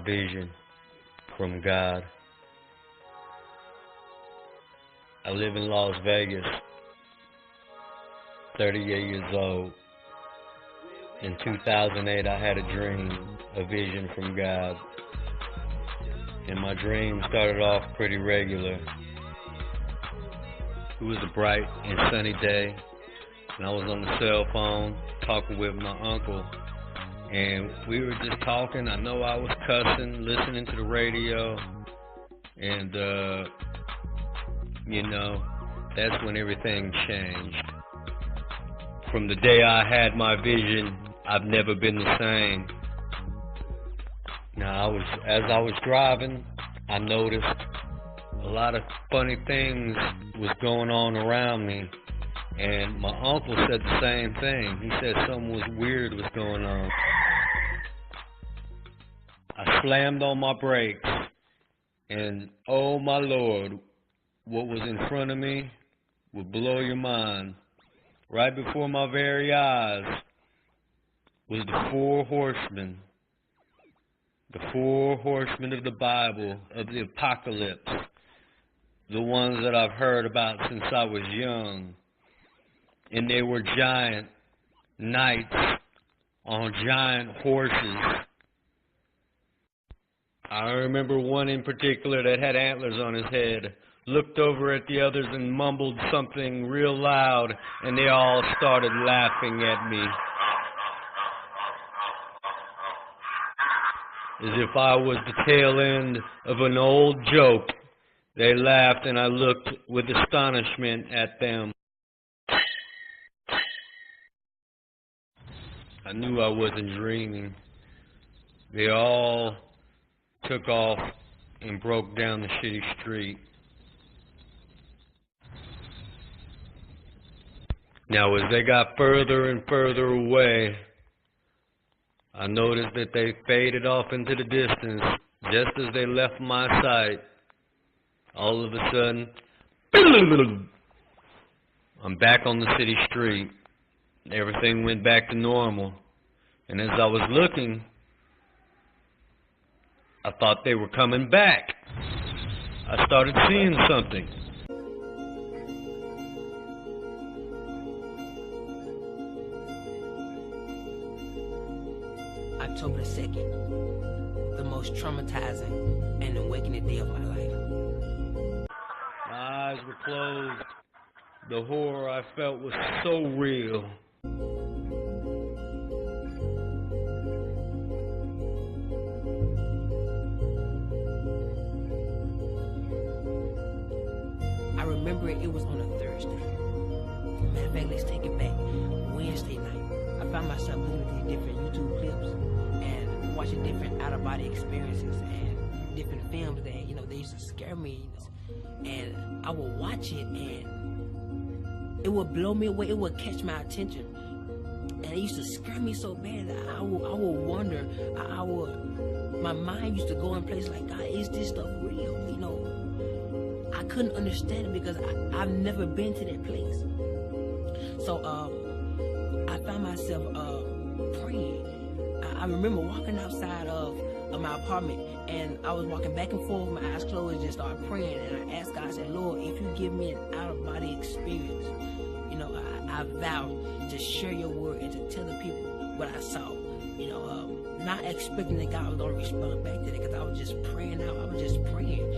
vision from God. I live in Las Vegas, 38 years old. In 2008, I had a dream, a vision from God. And my dream started off pretty regular. It was a bright and sunny day, and I was on the cell phone talking with my uncle. And we were just talking. I know I was cussing, listening to the radio, and that's when everything changed. From the day I had my vision, I've never been the same. Now, as I was driving, I noticed a lot of funny things was going on around me, and my uncle said the same thing. He said something was weird was going on. I slammed on my brakes, and oh my Lord, what was in front of me would blow your mind. Right before my very eyes was the 4 horsemen. The 4 horsemen of the Bible, of the apocalypse. The ones that I've heard about since I was young. And they were giant knights on giant horses. I remember one in particular that had antlers on his head, looked over at the others and mumbled something real loud, and they all started laughing at me. As if I was the tail end of an old joke. They laughed, and I looked with astonishment at them. I knew I wasn't dreaming. They all took off and broke down the city street. Now, as they got further and further away, I noticed that they faded off into the distance just as they left my sight. All of a sudden, I'm back on the city street. Everything went back to normal. And as I was looking, I thought they were coming back. I started seeing something. October 2nd, the most traumatizing and awakening day of my life. My eyes were closed. The horror I felt was so real. I remember it was on a Thursday. Matter of fact, let's take it back. Wednesday night. I found myself looking at these different YouTube clips and watching different out-of-body experiences and different films that, they used to scare me. And I would watch it and it would blow me away. It would catch my attention. And it used to scare me so bad that I would wonder, my mind used to go in places like, God, is this stuff real? I couldn't understand it because I've never been to that place. So, I found myself praying. I remember walking outside of my apartment, and I was walking back and forth with my eyes closed and just started praying. And I asked God, I said, Lord, if you give me an out-of-body experience, I vow to share your word and to tell the people what I saw. Not expecting that God was going to respond back to that, because I was just praying out. I was just praying,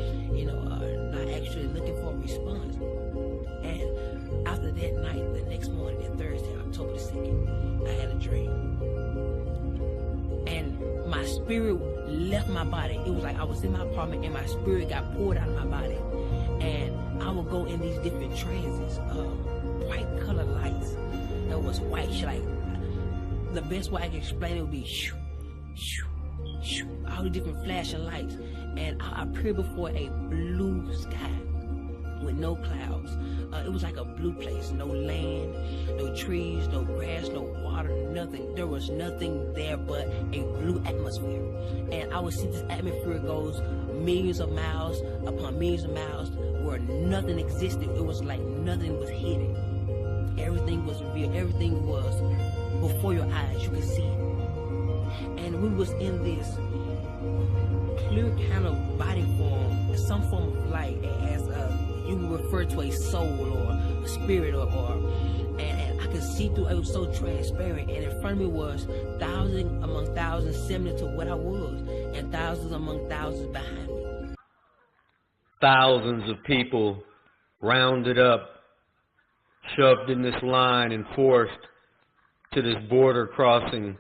not actually looking for a response. And after that night, the next morning, that Thursday, October 2nd, I had a dream. And my spirit left my body. It was like I was in my apartment and my spirit got pulled out of my body. And I would go in these different trances, bright colored lights. That was white, like the best way I can explain it would be shoo, shoo, shoo, all the different flashing lights. And I appeared before a blue sky with no clouds. It was like a blue place. No land, no trees, no grass, no water, nothing. There was nothing there but a blue atmosphere. And I would see this atmosphere goes millions of miles upon millions of miles where nothing existed. It was like nothing was hidden. Everything was real. Everything was before your eyes. You could see it. And we was in this clear kind of body form, some form of light, as you would refer to a soul or a spirit, and I could see through. It was so transparent, and in front of me was thousands among thousands similar to what I was, and thousands among thousands behind me. Thousands of people rounded up, shoved in this line and forced to this border crossing.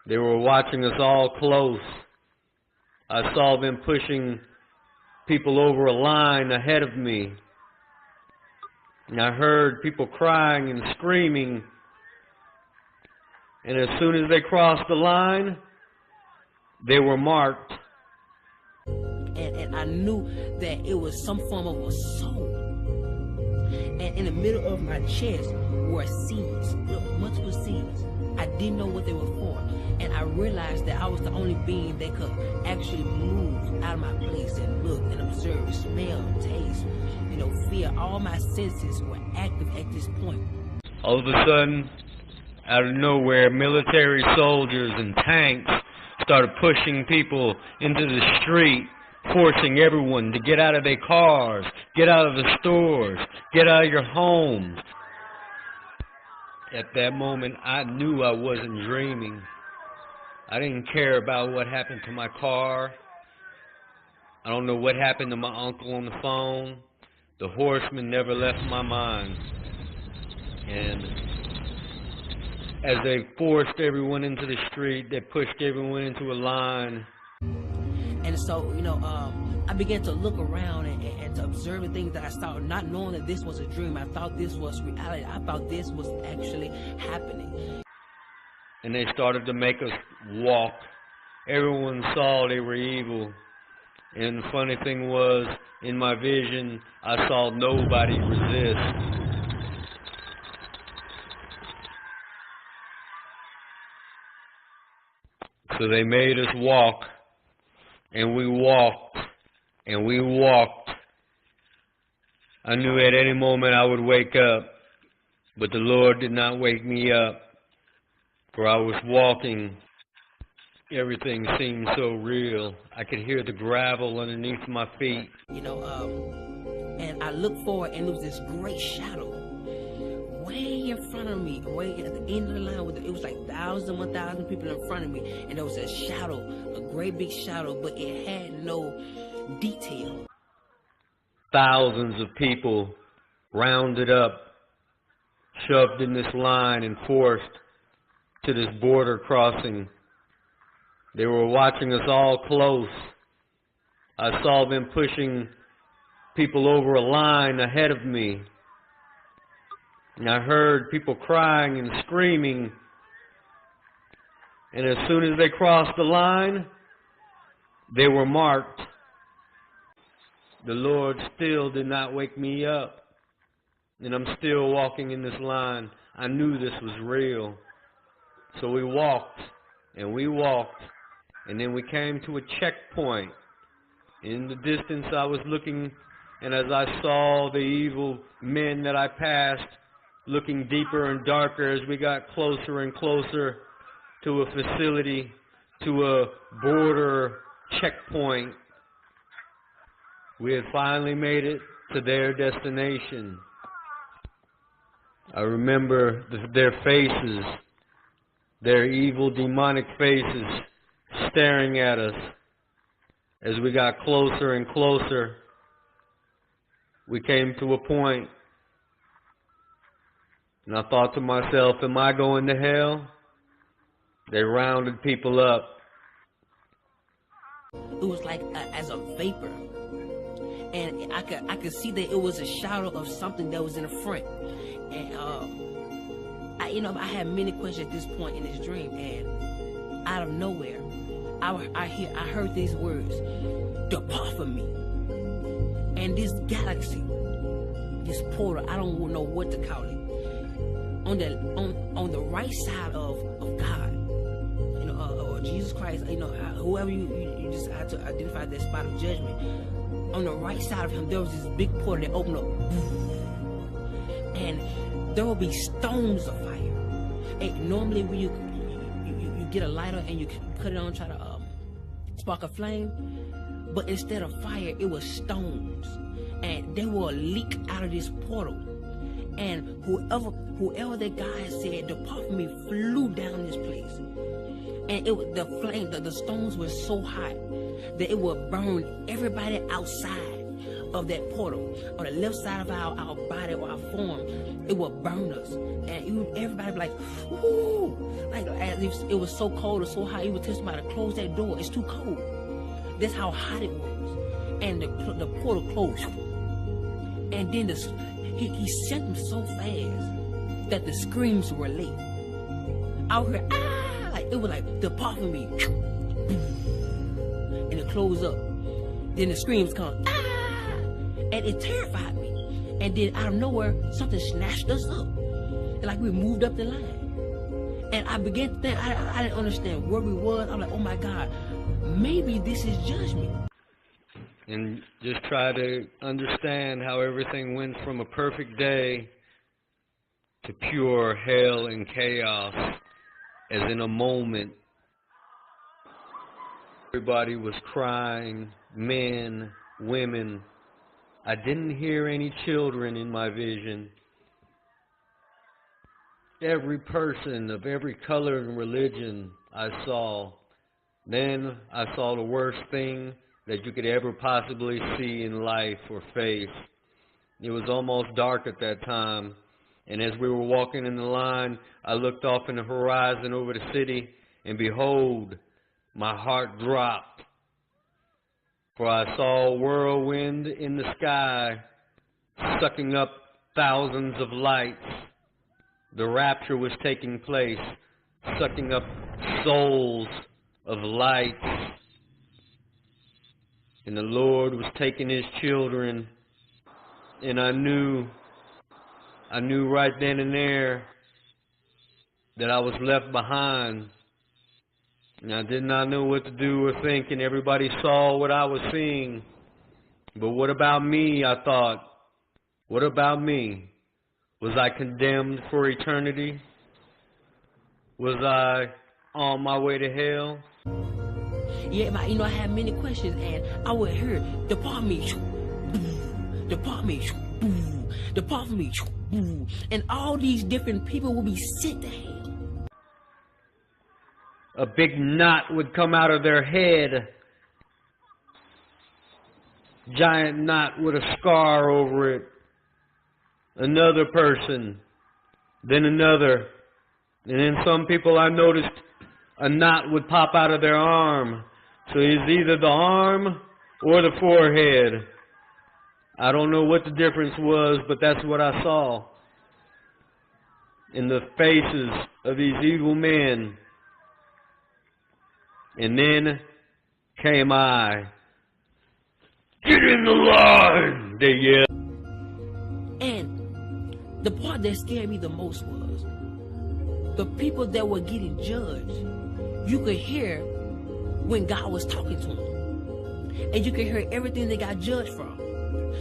They were watching us all close. I saw them pushing people over a line ahead of me. And I heard people crying and screaming. And as soon as they crossed the line, they were marked. And I knew that it was some form of a soul. And in the middle of my chest were seeds, multiple seeds. I didn't know what they were for. And I realized that I was the only being that could actually move out of my place and look and observe, smell, taste, feel. All my senses were active at this point. All of a sudden, out of nowhere, military soldiers and tanks started pushing people into the street, forcing everyone to get out of their cars, get out of the stores, get out of your homes. At that moment, I knew I wasn't dreaming. I didn't care about what happened to my car. I don't know what happened to my uncle on the phone. The Horsemen never left my mind. And as they forced everyone into the street, they pushed everyone into a line. And so, I began to look around and to observe the things that I saw, not knowing that this was a dream. I thought this was reality. I thought this was actually happening. And they started to make us walk. Everyone saw they were evil. And the funny thing was, in my vision, I saw nobody resist. So they made us walk. And we walked. And we walked. I knew at any moment I would wake up. But the Lord did not wake me up. For I was walking. Everything seemed so real. I could hear the gravel underneath my feet. And I looked forward, and there was this great shadow way in front of me, way at the end of the line. It was like 1,000 people in front of me, and there was a shadow, a great big shadow, but it had no detail. Thousands of people rounded up, shoved in this line and forced to this border crossing. They were watching us all close. I saw them pushing people over a line ahead of me. And I heard people crying and screaming. And as soon as they crossed the line, they were marked. The Lord still did not wake me up. And I'm still walking in this line. I knew this was real. So we walked, and we walked, and then we came to a checkpoint. In the distance I was looking, and as I saw the evil men that I passed, looking deeper and darker as we got closer and closer to a facility, to a border checkpoint. We had finally made it to their destination. I remember their faces, their evil demonic faces staring at us. As we got closer and closer, we came to a point, and I thought to myself, am I going to hell? They rounded people up. It was like as a vapor, and I could see that it was a shadow of something that was in the front. And I had many questions at this point in this dream, and out of nowhere, I heard these words: "Depart from me." And this galaxy, this portal, I don't know what to call it, on the right side of God, or Jesus Christ, whoever you decide to identify that spot of judgment, on the right side of him, there was this big portal that opened up, and there will be stones of fire. Hey, normally when you get a lighter and you cut it on, try to spark of flame, but instead of fire, it was stones. And they will leak out of this portal. And whoever that guy said, depart from me, flew down this place. And the flame, the stones were so hot that it would burn everybody outside of that portal. On the left side of our body or our form, it would burn us. And everybody would be like, ooh, like as if it was so cold or so hot, you would tell somebody to close that door. It's too cold. That's how hot it was. And the portal closed. And then he sent them so fast that the screams were late. I heard, ah, like it was like, depart from me. And it closed up. Then the screams come, ah, and it terrified me. And then out of nowhere, something snatched us up. And like we moved up the line. And I began to think, I didn't understand where we was. I'm like, oh my God, maybe this is judgment. And just try to understand how everything went from a perfect day to pure hell and chaos, as in a moment. Everybody was crying, men, women. I didn't hear any children in my vision. Every person of every color and religion I saw. Then I saw the worst thing that you could ever possibly see in life or face. It was almost dark at that time, and as we were walking in the line, I looked off in the horizon over the city, and behold, my heart dropped. For I saw a whirlwind in the sky, sucking up thousands of lights. The rapture was taking place, sucking up souls of lights. And the Lord was taking his children, and I knew right then and there that I was left behind. And I did not know what to do or think, and everybody saw what I was seeing. But what about me, I thought? What about me? Was I condemned for eternity? Was I on my way to hell? Yeah, I had many questions, and I would hear, depart me, depart me, depart from me, and all these different people will be sent to hell. A big knot would come out of their head. Giant knot with a scar over it. Another person, then another. And then some people I noticed a knot would pop out of their arm. So it's either the arm or the forehead. I don't know what the difference was, but that's what I saw in the faces of these evil men. And then came I. Get in the line, they yelled. And the part that scared me the most was the people that were getting judged. You could hear when God was talking to them, and you could hear everything they got judged from.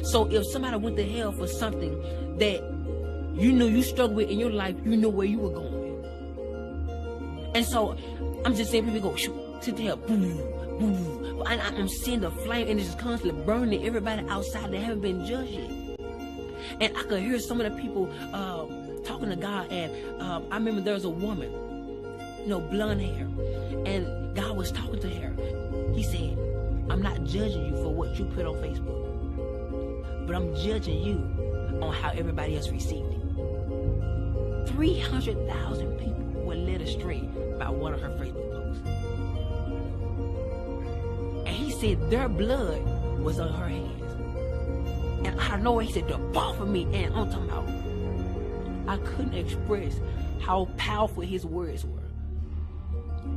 So if somebody went to hell for something that you knew you struggled with in your life, you know where you were going. And so I'm just saying, people go shoot to hell, boom, boom. And I'm seeing the flame, and it's just constantly burning everybody outside that haven't been judged yet. And I could hear some of the people talking to God, and I remember there was a woman, blonde hair, and God was talking to her. He said, I'm not judging you for what you put on Facebook, but I'm judging you on how everybody else received it. 300,000 people were led astray by one of her Facebook posts. And he said their blood was on her hands. And out of nowhere, he said, depart from me. And I'm talking about, I couldn't express how powerful his words were.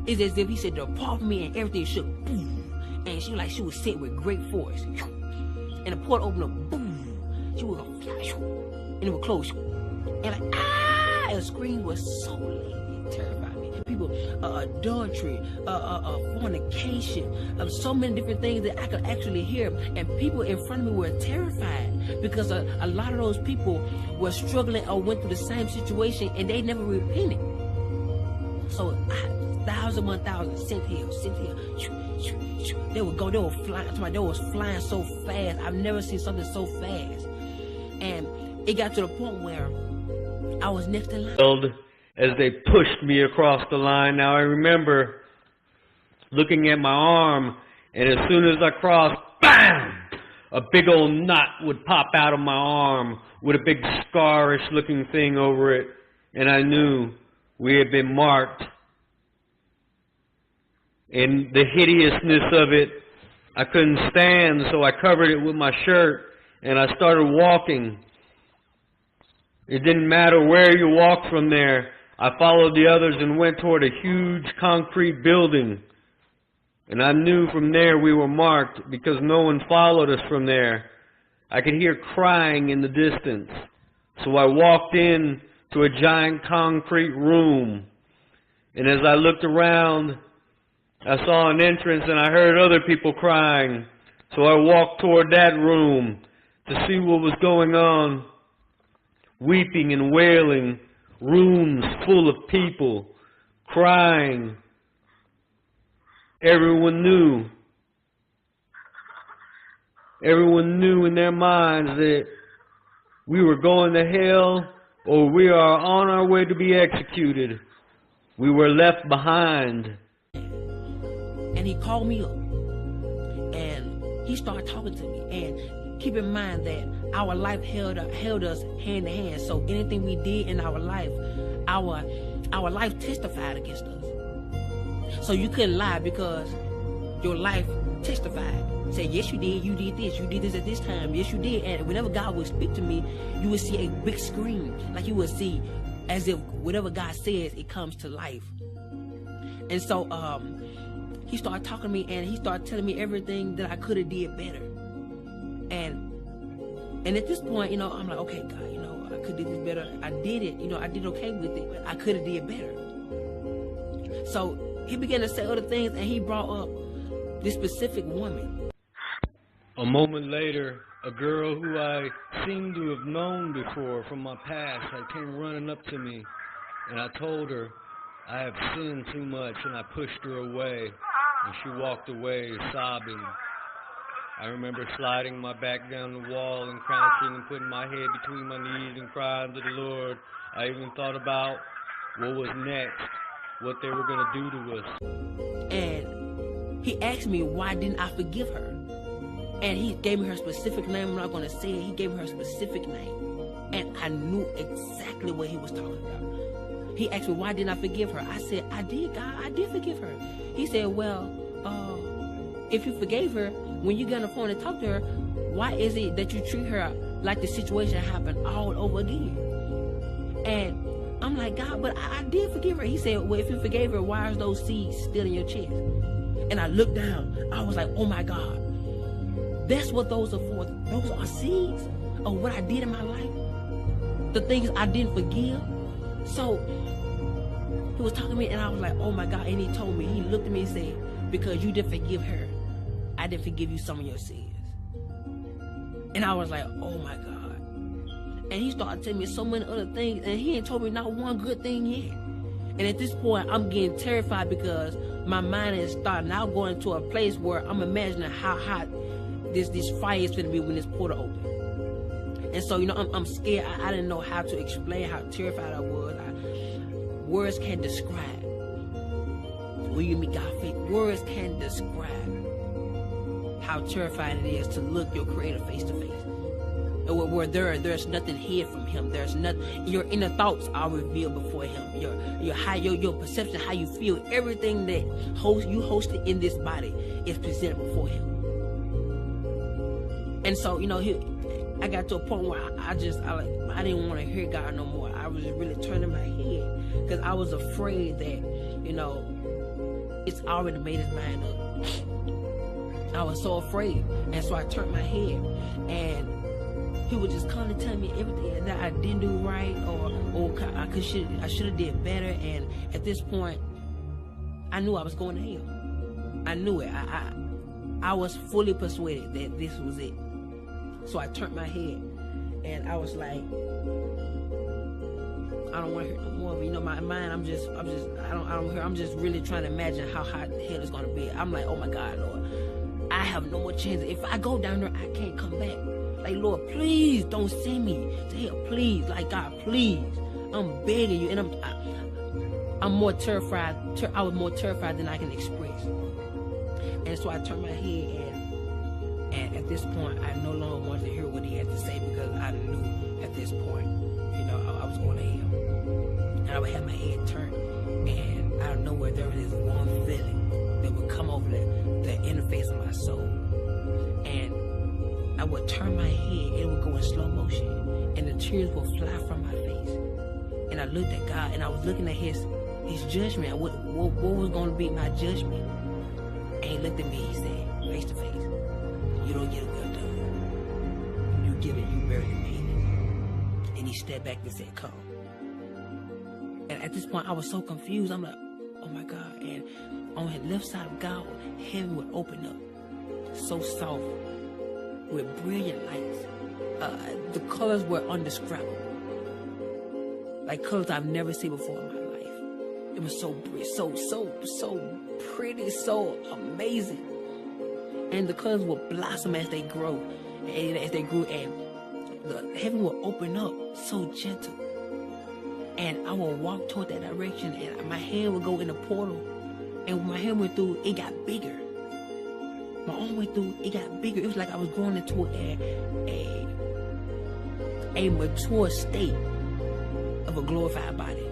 It's as if he said, depart from me, and everything shook. Boom. And she was set with great force. And the portal opened up. Boom. She was going to fly. And it would close. And and the scream was so loud. It terrified me. People, adultery, fornication, so many different things that I could actually hear. And people in front of me were terrified because a lot of those people were struggling or went through the same situation, and they never repented. So thousands 1,000, sent here. They would go, they were flying, they was flying so fast. I've never seen something so fast. And it got to the point where I was next in line. As they pushed me across the line. Now I remember looking at my arm, and as soon as I crossed, bam! A big old knot would pop out of my arm with a big scarish looking thing over it, and I knew we had been marked. And the hideousness of it, I couldn't stand, so I covered it with my shirt, and I started walking. It didn't matter where you walked from there. I followed the others and went toward a huge concrete building. And I knew from there we were marked because no one followed us from there. I could hear crying in the distance. So I walked in to a giant concrete room. And as I looked around, I saw an entrance and I heard other people crying. So I walked toward that room to see what was going on. Weeping and wailing, rooms full of people crying. Everyone knew in their minds that we were going to hell or we are on our way to be executed. We were left behind. And he called me up and he started talking to me. And keep in mind that our life held us hand to hand. So anything we did in our life testified against us. So you couldn't lie because your life testified. Say, yes, you did this at this time, yes, you did. And whenever God would speak to me, you would see a big screen, like you would see as if whatever God says, it comes to life. And so he started talking to me and he started telling me everything that I could have did better. And at this point, I'm like, okay, God, I could do this better. I did it, I did okay with it, but I could have did better. So he began to say other things, and he brought up this specific woman. A moment later, a girl who I seemed to have known before from my past came running up to me, and I told her I have sinned too much, and I pushed her away, and she walked away sobbing. I remember sliding my back down the wall and crouching and putting my head between my knees and crying to the Lord. I even thought about what was next, what they were going to do to us. And he asked me, why didn't I forgive her? And he gave me her specific name. I'm not going to say it. He gave me her specific name. And I knew exactly what he was talking about. He asked me, why didn't I forgive her? I said, I did, God. I did forgive her. He said, well, if you forgave her, when you get on the phone and talk to her, why is it that you treat her like the situation happened all over again? And I'm like, God, but I did forgive her. He said, well, if you forgave her, why are those seeds still in your chest? And I looked down. I was like, oh my God. That's what those are for. Those are seeds of what I did in my life. The things I didn't forgive. So he was talking to me and I was like, oh my God. And he told me, he looked at me and said, because you didn't forgive her, I didn't forgive you some of your sins. And I was like, oh my God. And he started telling me so many other things, and he ain't told me not one good thing yet. And at this point, I'm getting terrified because my mind is starting now going to a place where I'm imagining how hot this fire is going to be when this portal opens. And so, I'm scared. I didn't know how to explain how terrified I was. Words can't describe. When you meet God, words can't describe how terrifying it is to look your Creator face to face. Where there's nothing hid from Him. There's nothing. Your inner thoughts are revealed before Him. Your perception, how you feel, everything that you hosted in this body is presented before Him. And so, I got to a point where I didn't want to hear God no more. I was really turning my head because I was afraid that, it's already made his mind up. I was so afraid, and so I turned my head, and he would just come to tell me everything that I didn't do right, or I should have did better. And at this point, I knew I was going to hell. I knew it. I was fully persuaded that this was it. So I turned my head, and I was like, don't want to hear no more. But, you know, my mind, I'm just really trying to imagine how hot hell is gonna be. I'm like, oh my God, Lord, I have no more chance. If I go down there, I can't come back. Like, Lord, please don't send me to hell, please. Like, God, please, I'm begging you. And I'm more terrified. I was more terrified than I can express. And so I turned my head, and at this point, I no longer wanted to hear what he had to say, because I knew at this point, you know, I was going to hell. And I would have my head turned, and out of nowhere, there was this warm feeling that would come over the interface of my soul. And I would turn my head, it would go in slow motion, and the tears would fly from my face. And I looked at God, and I was looking at his judgment. What was going to be my judgment? And he looked at me, he said, face to face, you don't get a well done. You give it, you barely made it. And he stepped back and said, come. And at this point, I was so confused. I'm like, oh my God. And on the left side of God, heaven would open up, so soft, with brilliant lights. The colors were indescribable. Like colors I've never seen before in my life. It was so pretty, so amazing. And the colors will blossom as they grow, and as they grew, and the heaven will open up so gentle. And I will walk toward that direction, and my hand would go in the portal. And when my hand went through, it got bigger. My arm went through, it got bigger. It was like I was growing into a mature state of a glorified body.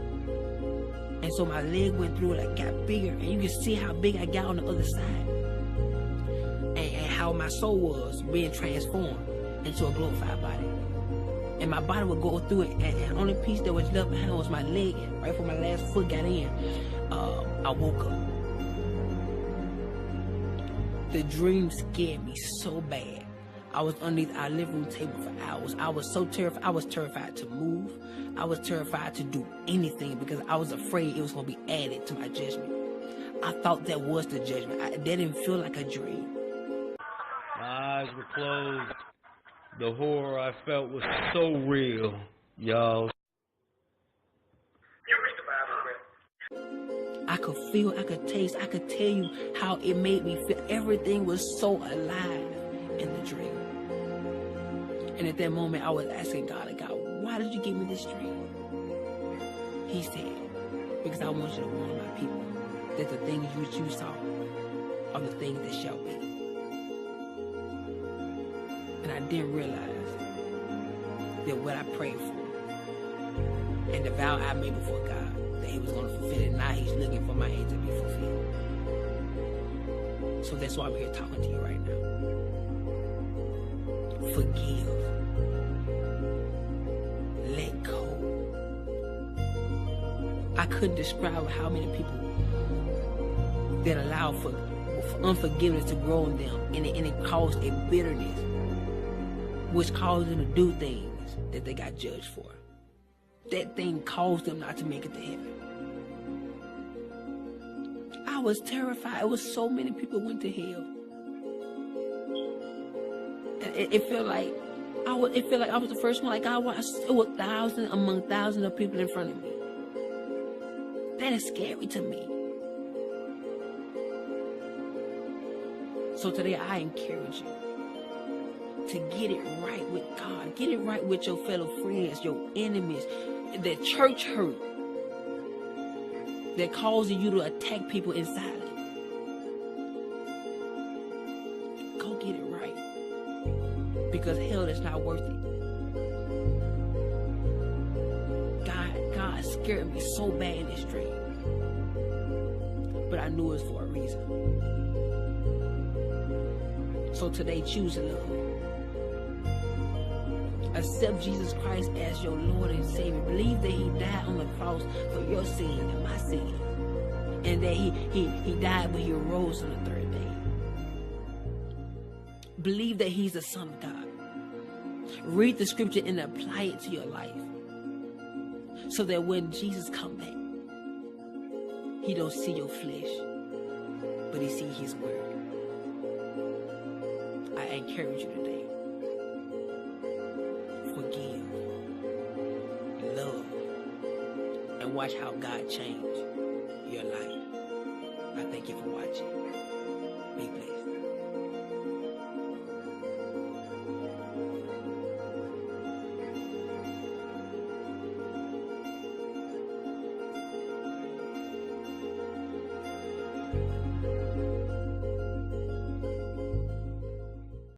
And so my leg went through it, like got bigger, and you can see how big I got on the other side, and how my soul was being transformed into a glorified body. And my body would go through it, and the only piece that was left behind was my leg. And right before my last foot got in, I woke up. The dream scared me so bad. I was underneath our living room table for hours. I was so terrified. I was terrified to move. I was terrified to do anything, because I was afraid it was going to be added to my judgment. I thought that was the judgment. That didn't feel like a dream. My eyes were closed. The horror I felt was so real, y'all. I could feel, I could taste, I could tell you how it made me feel. Everything was so alive in the dream. And at that moment, I was asking God, why did you give me this dream? He said, because I want you to warn my people that the things which you saw are the things that shall be. And I didn't realize that what I prayed for and the vow I made before God, that he was going to fulfill it. Now he's looking for my aid to be fulfilled. So that's why I'm here talking to you right now. Forgive. Let go. I couldn't describe how many people that allow for unforgiveness to grow in them, and it caused a bitterness, which caused them to do things that they got judged for. That thing caused them not to make it to heaven. I was terrified. It was so many people went to hell. And it felt like I was the first one. Like it was thousands among thousands of people in front of me. That is scary to me. So today I encourage you to get it right with God. Get it right with your fellow friends, your enemies, that church hurt that causes you to attack people in silence. Go get it right, because hell is not worth it. God scared me so bad in this dream, but I knew it was for a reason. So today, choose love. Accept Jesus Christ as your Lord and Savior. Believe that he died on the cross for your sins and my sins, and that he died, but he arose on the third day. Believe that he's the Son of God. Read the scripture and apply it to your life, so that when Jesus comes back, he don't see your flesh, but he see his word. I encourage you today. Forgive, love, watch how God changed.